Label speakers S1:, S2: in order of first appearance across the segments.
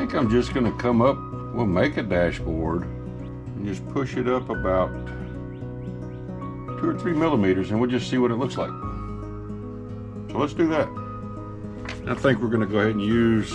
S1: think I'm just going to come up, we'll make a dashboard and just push it up about 2 or 3 millimeters, and we'll just see what it looks like. So let's do that. I think we're going to go ahead and use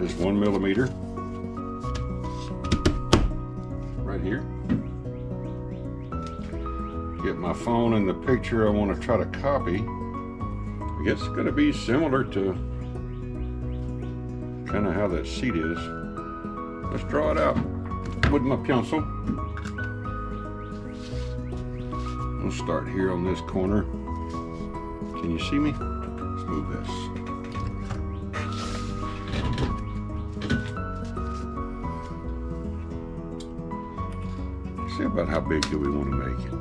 S1: this 1 millimeter right here. Get my phone in the picture I want to try to copy. I guess it's going to be similar to kind of how that seat is. Let's draw it out with my pencil. We'll start here on this corner. Can you see me? Let's move this. See about how big do we want to make it?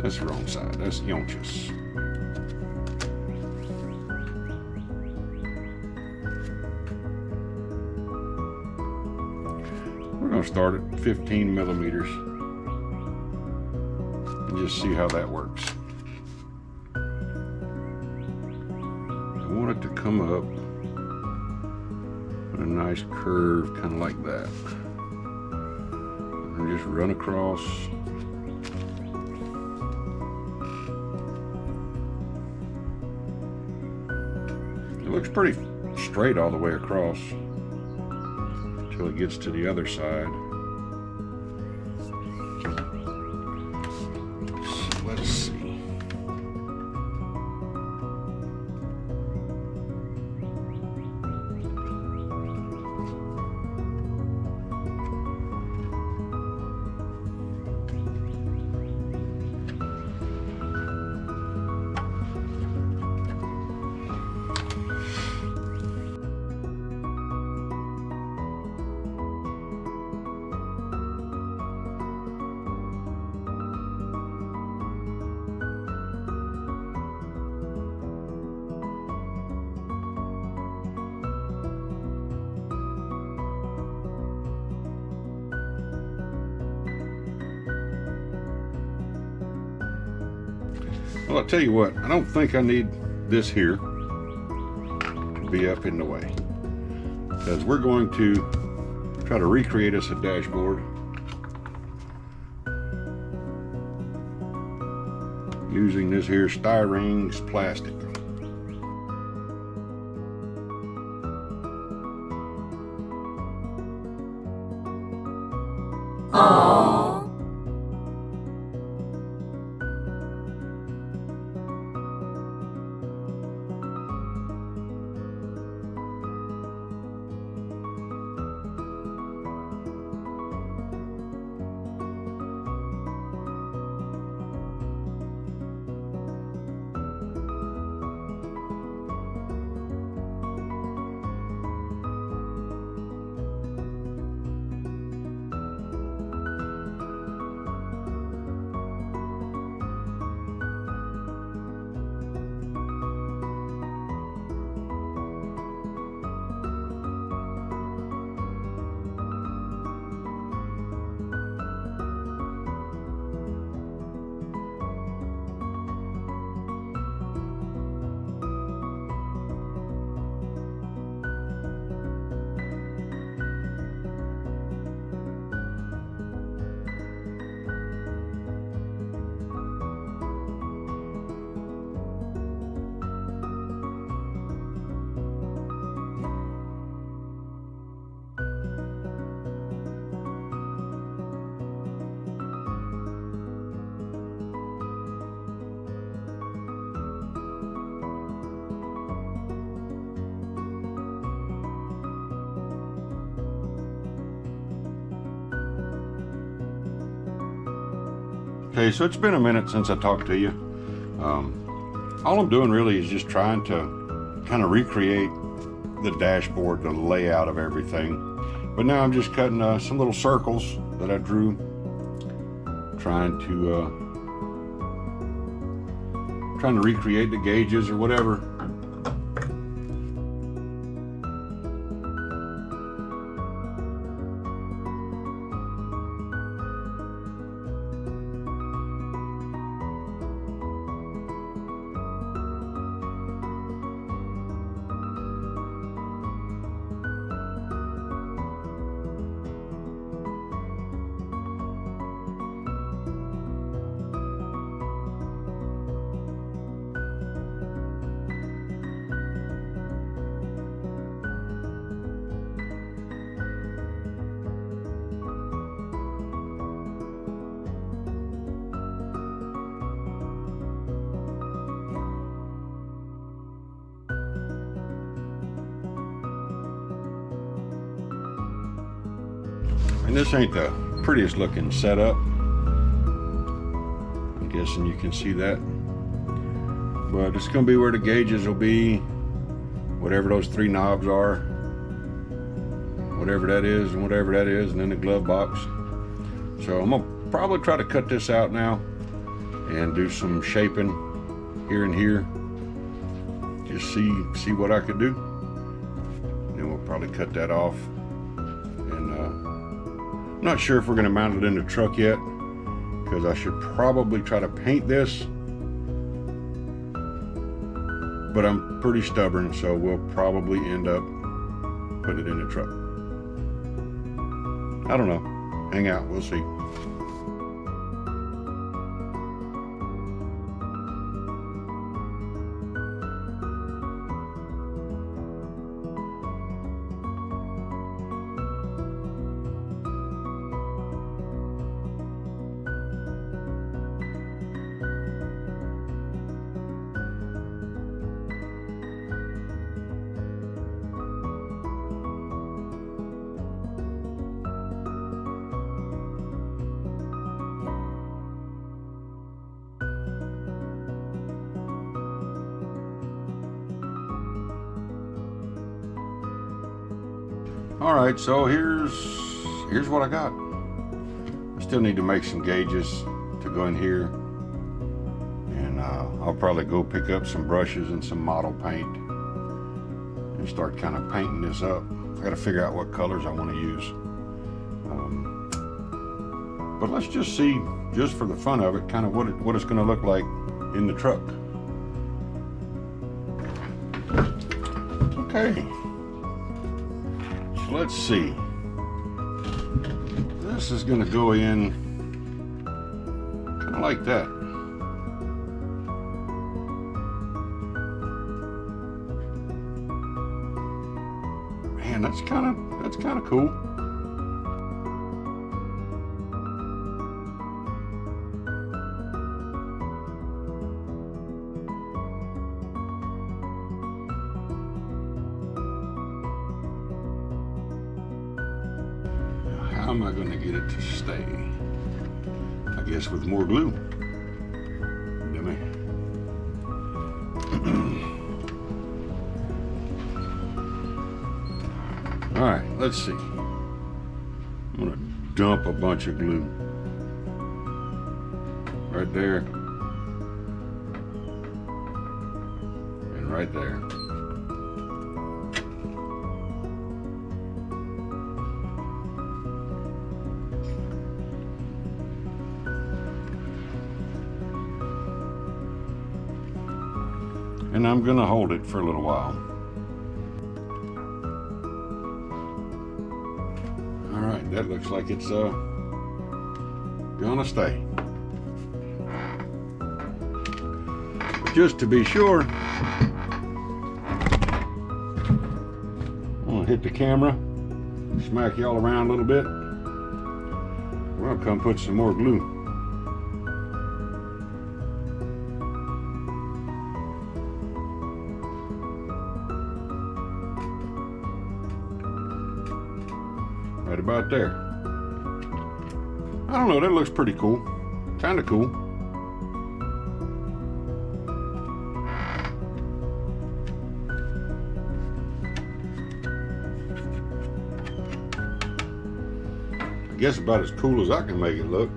S1: That's the wrong side. That's inches. We're going to start at 15 millimeters and just see how that works. I want it to come up with a nice curve, kind of like that. And just run across. It looks pretty straight all the way across until it gets to the other side. So let's see. Well, I'll tell you what, I don't think I need this here to be up in the way, because we're going to try to recreate us a dashboard using this here styrene plastic. Okay, so it's been a minute since I talked to you. All I'm doing really is just trying to kind of recreate the dashboard, the layout of everything. But now I'm just cutting some little circles that I drew, trying to recreate the gauges or whatever. And this ain't the prettiest looking setup. I'm guessing you can see that. But it's going to be where the gauges will be, whatever those 3 knobs are, whatever that is and whatever that is, and then the glove box. So I'm going to probably try to cut this out now and do some shaping here and here. Just see what I could do. Then we'll probably cut that off. And I'm not sure if we're going to mount it in the truck yet, because I should probably try to paint this. But I'm pretty stubborn, so we'll probably end up putting it in the truck. I don't know. Hang out, we'll see. All right, so here's what I got. I still need to make some gauges to go in here, and I'll probably go pick up some brushes and some model paint and start kind of painting this up. I got to figure out what colors I want to use. But let's just see, just for the fun of it, kind of what it's going to look like in the truck. Okay. Let's see. This is going to go in kind of like that. Man, that's kind of cool. How am I going to get it to stay? I guess with more glue. Dummy. All right, let's see. I'm going to dump a bunch of glue right there and right there. And I'm gonna hold it for a little while. All right, that looks like it's gonna stay. But just to be sure, I'm gonna hit the camera, smack y'all around a little bit. We'll come put some more glue. Right about there. I don't know, that looks pretty cool. Kind of cool. I guess about as cool as I can make it look.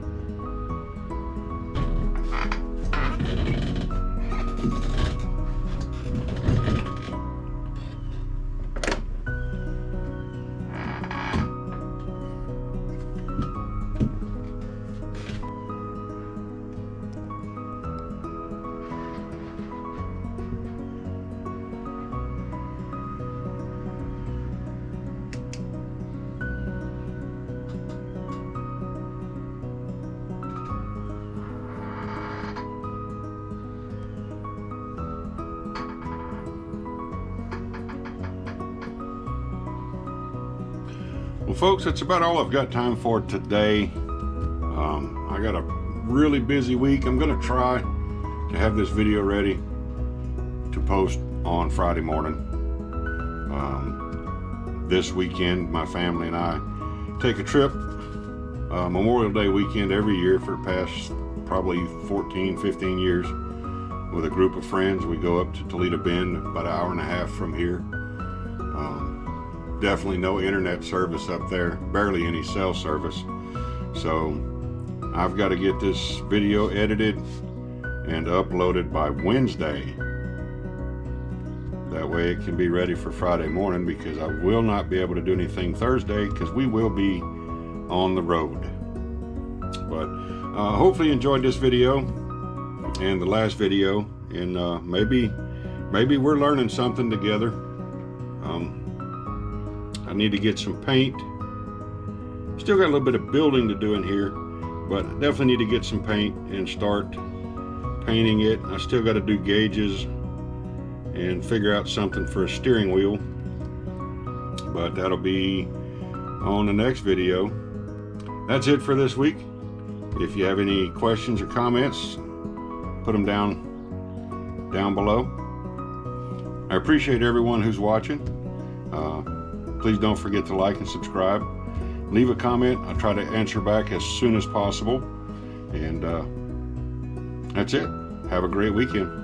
S1: Well, folks, that's about all I've got time for today. I got a really busy week. I'm going to try to have this video ready to post on Friday morning. This weekend, my family and I take a trip Memorial Day weekend every year for the past probably 14, 15 years with a group of friends. We go up to Toledo Bend, about an hour and a half from here. Definitely no internet service up there, barely any cell service. So I've got to get this video edited and uploaded by Wednesday. That way it can be ready for Friday morning, because I will not be able to do anything Thursday because we will be on the road. But hopefully you enjoyed this video and the last video, and maybe we're learning something together. I need to get some paint. Still got a little bit of building to do in here, but I definitely need to get some paint and start painting it. I still got to do gauges and figure out something for a steering wheel, but that'll be on the next video. That's it for this week. If you have any questions or comments, put them down below. I appreciate everyone who's watching. Please don't forget to like and subscribe. Leave a comment. I'll try to answer back as soon as possible. And that's it. Have a great weekend.